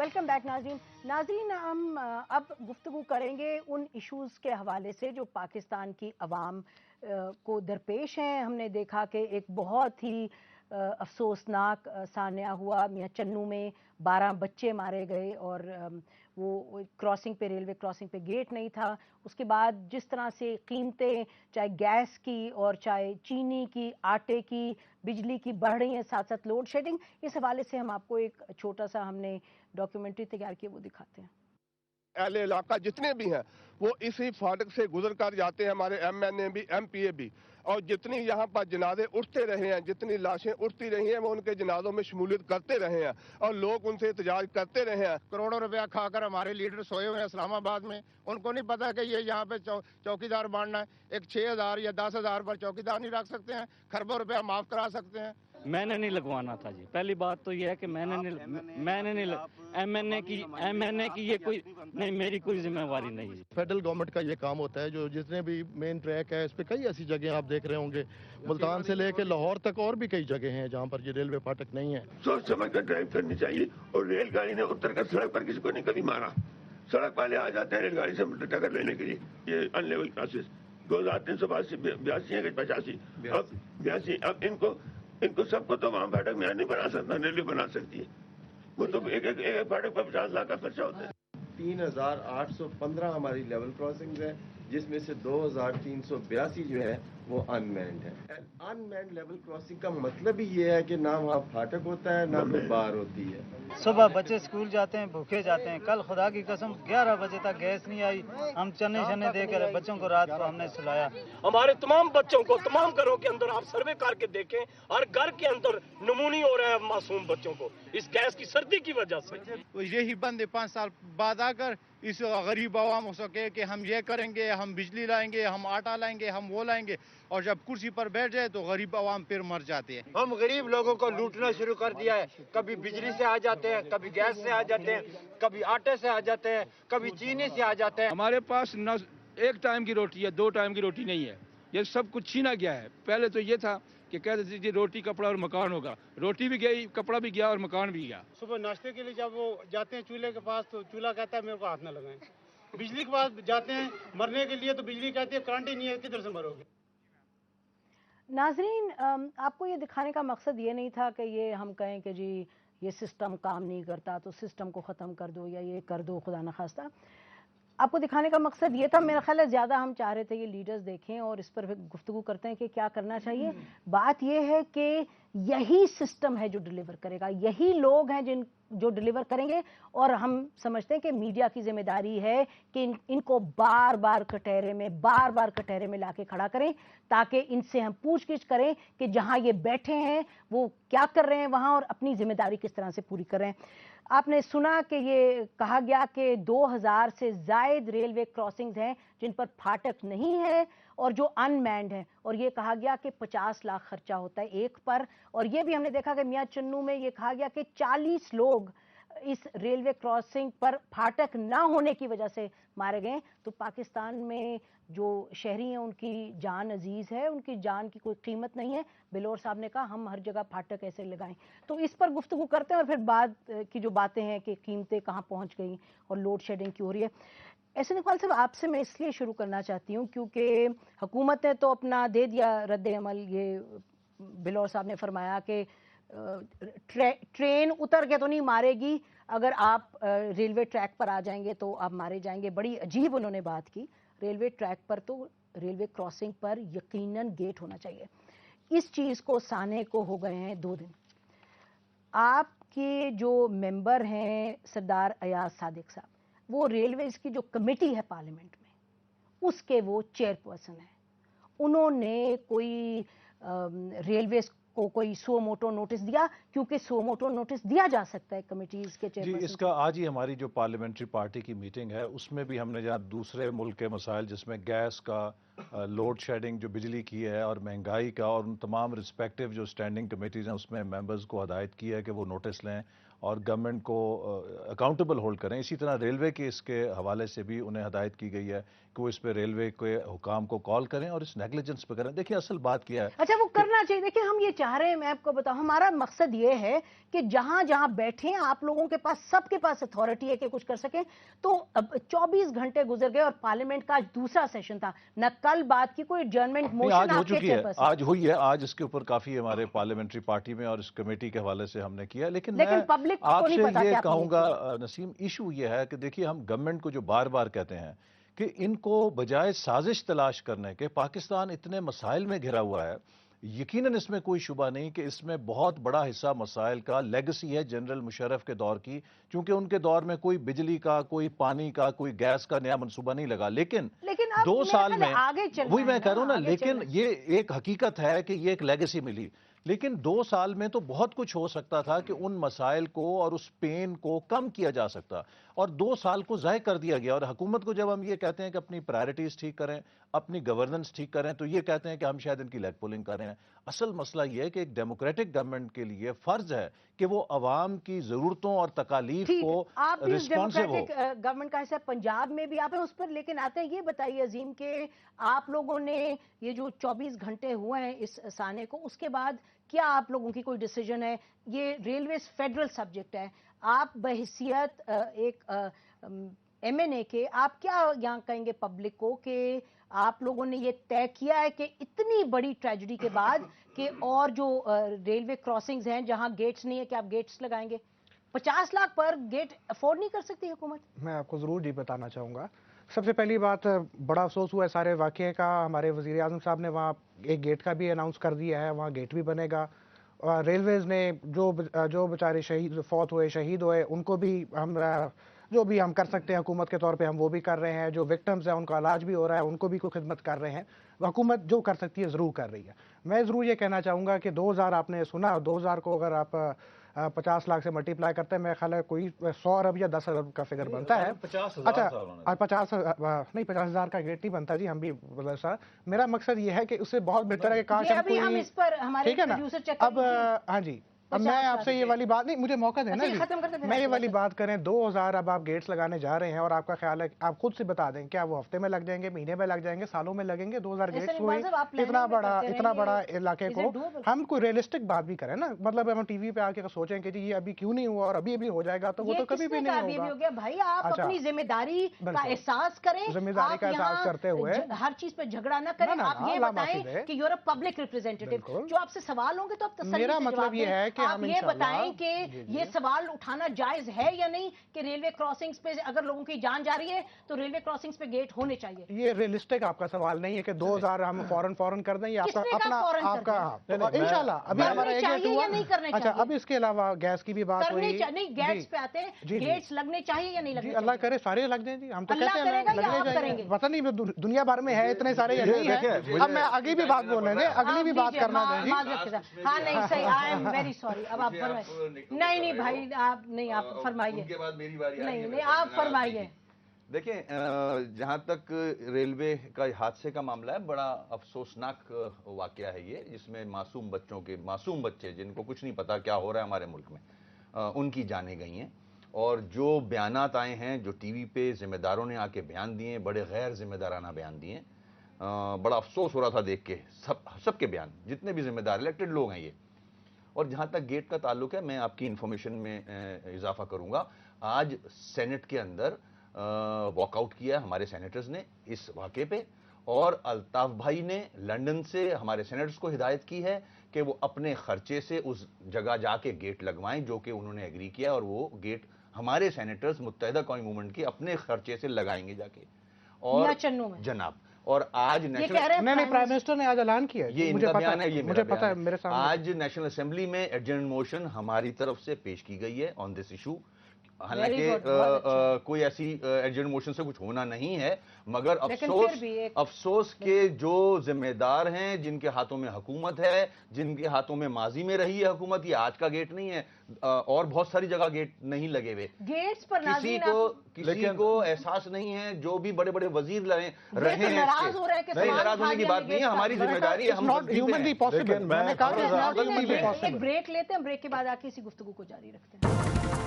Welcome back नाज़रीन हम अब गुफ्तगू करेंगे उन इश्यूज़ के हवाले से जो पाकिस्तान की अवाम को दरपेश हैं। हमने देखा कि एक बहुत ही अफसोसनाक सान्या हुआ मियां चन्नू में 12 बच्चे मारे गए और वो क्रॉसिंग पे रेलवे क्रॉसिंग पे गेट नहीं था। उसके बाद जिस तरह से कीमतें चाहे गैस की और चाहे चीनी की, आटे की, बिजली की बढ़ रही हैं, साथ साथ लोड शेडिंग। इस हवाले से हम आपको एक छोटा सा हमने डॉक्यूमेंट्री तैयार की, वो दिखाते हैं। अहले इलाका जितने भी हैं वो इसी फाटक से गुजर कर जाते हैं, हमारे MNA भी MPA भी। और जितनी यहाँ पर जनाजे उठते रहे हैं, जितनी लाशें उठती रही हैं, वो उनके जनाजों में शमूलियत करते रहे हैं और लोग उनसे एहतजाज करते रहे हैं। करोड़ों रुपया खाकर हमारे लीडर सोए हुए हैं इस्लामाबाद में। उनको नहीं पता कि ये यहाँ पे चौकीदार बांटना है। एक 6,000 या 10,000 पर चौकीदार नहीं रख सकते हैं, खरबों रुपया माफ करा सकते हैं। मैंने नहीं लगवाना था जी। पहली बात तो ये है कि मैंने नहीं MNA की ये कोई नहीं, मेरी कोई जिम्मेवारी नहीं है। फेडरल गवर्नमेंट का ये काम होता है, जो जितने भी मेन ट्रैक है इस पे कई ऐसी जगह आप देख रहे होंगे, मुल्तान से लेके लाहौर तक और भी कई जगह हैं जहाँ पर ये रेलवे फाटक नहीं है। सोच समझ कर ड्राइव करनी चाहिए। और रेलगाड़ी ने उतर कर सड़क पर किसी को नहीं कभी मारा। सड़क वाले आ जाते हैं रेलगाड़ी से टक्कर लेने के लिए। ये अनलेवल क्लासेस 2382 है कि 85 अब 82। अब इनको सबको तो वहाँ फाटक में नहीं बना सकता, रेलवे बना सकती है। वो तो एक फाटक पर 50 लाख का खर्चा होता है। 3,815 हमारी लेवल क्रॉसिंग्स है, जिसमें से 2,382 जो है वो अनमैन्ड है। अनमैन्ड लेवल क्रॉसिंग का मतलब ही ये है कि ना वहाँ फाटक होता है ना कोई बार होती है। सुबह बच्चे स्कूल जाते हैं, भूखे जाते हैं। कल खुदा की कसम 11 बजे तक गैस नहीं आई। हम चने देकर बच्चों को रात को हमने सुलाया। हमारे तमाम बच्चों को तमाम घरों के अंदर आप सर्वे करके देखें, हर घर के अंदर नमूनी हो रहा है मासूम बच्चों को इस गैस की सर्दी की वजह से। तो यही बंद 5 साल बाद आकर इस गरीब आवाम हो सके कि हम ये करेंगे, हम बिजली लाएंगे, हम आटा लाएंगे, हम वो लाएंगे, और जब कुर्सी पर बैठ जाए तो गरीब आवाम फिर मर जाते हैं। हम गरीब लोगों को लूटना शुरू कर दिया है। कभी बिजली से आ जाते हैं, कभी गैस से आ जाते हैं, कभी आटे से आ जाते हैं, कभी चीनी से आ जाते हैं। हमारे पास न एक टाइम की रोटी है, 2 टाइम की रोटी नहीं है। ये सब कुछ छीना गया है। पहले तो ये था कि कहते थे रोटी कपड़ा और मकान होगा। रोटी भी गई, कपड़ा भी गया और मकान भी गया। सुबह नाश्ते के लिए जब वो जाते हैं चूल्हे के पास तो चूल्हा कहता है मेरे को हाथ न लगाएं। बिजली के पास जाते हैं मरने के लिए तो बिजली कहती है करंट ही नहीं है, किधर से मरोगे। नाजरीन, आपको ये दिखाने का मकसद ये नहीं था कि ये हम कहें कि जी ये सिस्टम काम नहीं करता तो सिस्टम को ख़त्म कर दो या ये कर दो, खुदा न खास्ता। आपको दिखाने का मकसद ये था, मेरा ख्याल है ज़्यादा हम चाह रहे थे ये लीडर्स देखें और इस पर गुफ्तगू करते हैं कि क्या करना चाहिए। बात ये है कि यही सिस्टम है जो डिलीवर करेगा, यही लोग हैं जो डिलीवर करेंगे। और हम समझते हैं कि मीडिया की जिम्मेदारी है कि इनको बार बार कटहरे में लाके खड़ा करें, ताकि इनसे हम पूछगिछ करें कि जहां ये बैठे हैं वो क्या कर रहे हैं वहां और अपनी जिम्मेदारी किस तरह से पूरी कर रहे हैं। आपने सुना कि ये कहा गया कि 2000 से जायद रेलवे क्रॉसिंग्स हैं जिन पर फाटक नहीं है और जो अनमैन्ड है, और ये कहा गया कि 50 लाख खर्चा होता है एक पर। और ये भी हमने देखा कि मियां चन्नू में ये कहा गया कि 40 लोग इस रेलवे क्रॉसिंग पर फाटक ना होने की वजह से मारे गए। तो पाकिस्तान में जो शहरी हैं उनकी जान अजीज है, उनकी जान की कोई कीमत नहीं है। बिलोर साहब ने कहा हम हर जगह फाटक ऐसे लगाएं। तो इस पर गुफ्तगू करते हैं और फिर बाद की जो बातें हैं कि कीमतें कहाँ पहुँच गई और लोड शेडिंग क्यों हो रही है। एहसन इकबाल साहब, आपसे मैं इसलिए शुरू करना चाहती हूँ क्योंकि हुकूमत ने तो अपना दे दिया रद्द अमल। ये बिलोर साहब ने फरमाया कि ट्रेन उतर के तो नहीं मारेगी, अगर आप रेलवे ट्रैक पर आ जाएंगे तो आप मारे जाएंगे। बड़ी अजीब उन्होंने बात की। रेलवे ट्रैक पर तो रेलवे क्रॉसिंग पर यकीनन गेट होना चाहिए। इस चीज़ को साने को हो गए हैं 2 दिन। आपके जो मेंबर हैं सरदार अयाज सादिक साहब, वो रेलवेज की जो कमेटी है पार्लियामेंट में उसके वो चेयरपर्सन हैं। उन्होंने कोई रेलवेज को कोई सो मोटो नोटिस दिया, क्योंकि सो मोटो नोटिस दिया जा सकता है कमेटीज के चेयरपर्सन। जी, इसका आज ही हमारी जो पार्लियामेंट्री पार्टी की मीटिंग है उसमें भी हमने जहाँ दूसरे मुल्क के मसाइल जिसमें गैस का, लोड शेडिंग जो बिजली की है और महंगाई का, और उन तमाम रिस्पेक्टिव जो स्टैंडिंग कमेटीज़ हैं उसमें मेंबर्स को हदायत की है कि वो नोटिस लें اور گورنمنٹ کو اکاؤنٹیبل ہولڈ کریں. اسی طرح ریلوے کے اس کے حوالے سے بھی انہیں ہدایت کی گئی ہے کہ وہ اس پہ ریلوے کے حکام کو کال کریں اور اس نیگلیجنس پہ کریں. دیکھیں اصل بات کیا ہے. اچھا وہ کرنا چاہیے. دیکھیں ہم یہ چاہ رہے ہیں, میں آپ کو بتاؤں, ہمارا مقصد یہ ہے کہ جہاں جہاں بیٹھیں آپ لوگوں کے پاس, سب کے پاس اتھارٹی ہے کہ کچھ کر سکیں. تو 24 گھنٹے گزر گئے اور پارلیمنٹ کا آج دوسرا سیشن تھا, نہ کل بات کی کوئی ایڈجرنمنٹ موشن آج ہو آپ کے چکی ہے, چیئرپرسن. آج ہوئی ہے, آج اس کے اوپر کافی ہمارے پارلیمنٹری پارٹی میں اور اس کمیٹی کے حوالے سے ہم نے کیا. لیکن میں پبلک کو آپ نہیں سے پتا یہ کیا کہوں گا نسیم, ایشو یہ ہے کہ دیکھیے ہم گورنمنٹ کو جو بار بار کہتے ہیں کہ ان کو بجائے سازش تلاش کرنے کے, پاکستان اتنے مسائل میں گھرا ہوا ہے, یقیناً اس میں کوئی شبہ نہیں کہ اس میں بہت بڑا حصہ مسائل کا لیگسی ہے جنرل مشرف کے دور کی, چونکہ ان کے دور میں کوئی بجلی کا, کوئی پانی کا, کوئی گیس کا نیا منصوبہ نہیں لگا. لیکن 2 سال میں, وہی میں کہہ رہا ہوں نا, لیکن یہ ایک حقیقت ہے کہ یہ ایک لیگسی ملی. لیکن 2 سال میں تو بہت کچھ ہو سکتا تھا کہ ان مسائل کو اور اس پین کو کم کیا جا سکتا, اور 2 سال کو ضائع کر دیا گیا. اور حکومت کو جب ہم یہ کہتے ہیں کہ اپنی پرائرٹیز ٹھیک کریں, اپنی گورننس ٹھیک کریں, تو یہ کہتے ہیں کہ ہم شاید ان کی لیگ پولنگ کر رہے ہیں. اصل مسئلہ یہ ہے کہ ایک ڈیموکریٹک گورنمنٹ کے لیے فرض ہے کہ وہ عوام کی ضرورتوں اور تکالیف کو رسپانسو ہو. گورنمنٹ کا حصہ پنجاب میں بھی آپ ہیں اس پر, لیکن آتے ہیں یہ بتائیے عظیم کہ آپ لوگوں نے یہ جو 24 گھنٹے ہوئے ہیں اس سانے کو, اس کے بعد کیا آپ لوگوں کی کوئی ڈیسیجن ہے؟ یہ ریلویز فیڈرل سبجیکٹ ہے, آپ بحیثیت ایک ایم این اے کے آپ کیا یہاں کہیں گے پبلک کو کہ آپ لوگوں نے یہ طے کیا ہے کہ اتنی بڑی ٹریجڈی کے بعد کہ اور جو ریلوے کراسنگز ہیں جہاں گیٹس نہیں ہے کہ آپ گیٹس لگائیں گے؟ 50 لاکھ پر گیٹ افورڈ نہیں کر سکتی حکومت. میں آپ کو ضرور جی بتانا چاہوں گا. سب سے پہلی بات, بڑا افسوس ہوا ہے سارے واقعے کا. ہمارے وزیر اعظم صاحب نے وہاں ایک گیٹ کا بھی اناؤنس کر دیا ہے, وہاں گیٹ بھی بنے گا. ریلویز نے جو بیچارے شہید فوت ہوئے, شہید ہوئے, ان کو بھی ہم جو بھی ہم کر سکتے ہیں حکومت کے طور پہ ہم وہ بھی کر رہے ہیں. جو وکٹمز ہیں ان کا علاج بھی ہو رہا ہے, ان کو بھی کوئی خدمت کر رہے ہیں. حکومت جو کر سکتی ہے ضرور کر رہی ہے. میں ضرور یہ کہنا چاہوں گا کہ 2000 آپ نے سنا, 2000 کو اگر آپ 50 لاکھ سے ملٹیپلائی کرتے ہیں, میرا خیال ہے کوئی 100 ارب یا 10 ارب کا فگر بنتا ہے. اچھا 50 نہیں, 50,000 کا گیٹ نہیں بنتا جی. ہم بھی میرا مقصد یہ ہے کہ اس سے بہت بہتر ہے کہ کاش ہم کوئی, ٹھیک ہے نا. اب ہاں جی, اب میں آپ سے یہ والی بات نہیں, مجھے موقع دینا جی, میں یہ والی بات کریں. 2000 اب آپ گیٹس لگانے جا رہے ہیں, اور آپ کا خیال ہے آپ خود سے بتا دیں کیا وہ ہفتے میں لگ جائیں گے, مہینے میں لگ جائیں گے, سالوں میں لگیں گے؟ 2000 گیٹس ہوئی, اتنا بڑا علاقے کو ہم کوئی ریئلسٹک بات بھی کریں نا. مطلب ہم ٹی وی پہ آ کے سوچیں کہ جی یہ ابھی کیوں نہیں ہوا اور ابھی ابھی ہو جائے گا, تو وہ تو کبھی بھی نہیں ہوگا. بھائی آپ اپنی ذمہ داری کا احساس کریں, ذمہ داری کا احساس کرتے ہوئے ہر چیز پہ جھگڑا نہ کریں. آپ یہ بتائیں کہ یو آر اے پبلک ریپرزینٹیٹیو, جو آپ سے سوال ہوں گے تو آپ تسلی سے جواب دیں. آپ یہ بتائیں کہ یہ سوال اٹھانا جائز ہے یا نہیں کہ ریلوے کراسنگز پہ اگر لوگوں کی جان جا رہی ہے تو ریلوے کراسنگز پہ گیٹ ہونے چاہیے. یہ ریئلسٹک آپ کا سوال نہیں ہے کہ 2000 ہم فوراً کر دیں. یہ آپ کا اپنا آپ کا انشاءاللہ ابھی ہمارا ایک ہوا. اچھا اب اس کے علاوہ گیس کی بھی بات ہوئی. نہیں, گیٹس پہ آتے ہیں, گیٹس لگنے چاہیے یا نہیں لگنے چاہیے؟ اللہ کرے سارے لگ جائیں جی. ہم تو کہتے ہیں لگنے چاہیے. پتہ نہیں دنیا بھر میں ہے اتنے سارے یا نہیں ہے. اب میں آگے بھی بات بولنے دیں, اگلی بھی بات کرنا دیں جی. ہاں نہیں صحیح, آئی ایم ویری سوری. اب آپ نہیں بھائی آپ نہیں, آپ فرمائیے. نہیں آپ فرمائیے. دیکھیں جہاں تک ریلوے کا حادثے کا معاملہ ہے, بڑا افسوسناک واقعہ ہے یہ, جس میں معصوم بچے جن کو کچھ نہیں پتا کیا ہو رہا ہے ہمارے ملک میں, ان کی جانیں گئی ہیں. اور جو بیانات آئے ہیں, جو ٹی وی پہ ذمہ داروں نے آ کے بیان دیے, بڑے غیر ذمہ دارانہ بیان دیے. بڑا افسوس ہو رہا تھا دیکھ کے, سب کے بیان, جتنے بھی ذمہ دار الیکٹڈ لوگ ہیں یہ. اور جہاں تک گیٹ کا تعلق ہے, میں آپ کی انفارمیشن میں اضافہ کروں گا. آج سینٹ کے اندر واک آؤٹ کیا ہمارے سینیٹرز نے اس واقعے پہ, اور الطاف بھائی نے لنڈن سے ہمارے سینیٹرز کو ہدایت کی ہے کہ وہ اپنے خرچے سے اس جگہ جا کے گیٹ لگوائیں, جو کہ انہوں نے ایگری کیا, اور وہ گیٹ ہمارے سینیٹرز متحدہ قومی موومنٹ کے اپنے خرچے سے لگائیں گے جا کے. اور جناب, اور آج نہیں پرائم منسٹر نے آج اعلان کیا, یہ ان کا بیان ہے, یہ مجھے پتا ہے میرے سامنے. آج نیشنل اسمبلی میں ایڈجرن موشن ہماری طرف سے پیش کی گئی ہے آن دس ایشو, हालांकि कोई ऐसी अर्जेंट मोशन से कुछ होना नहीं है, मगर अफसोस के जो जिम्मेदार हैं, जिनके हाथों में हुकूमत है, जिनके हाथों में माजी में रही है हुकूमत, ये आज का गेट नहीं है, और बहुत सारी जगह गेट नहीं लगे हुए, गेट्स पर किसी को एहसास नहीं है। जो भी बड़े बड़े वजीर रहे हैं नहीं, नाराज होने की बात नहीं है, हमारी जिम्मेदारी है, हम एक ब्रेक लेते हैं, ब्रेक के बाद आके इसी गुफ्तगू को जारी रखते हैं।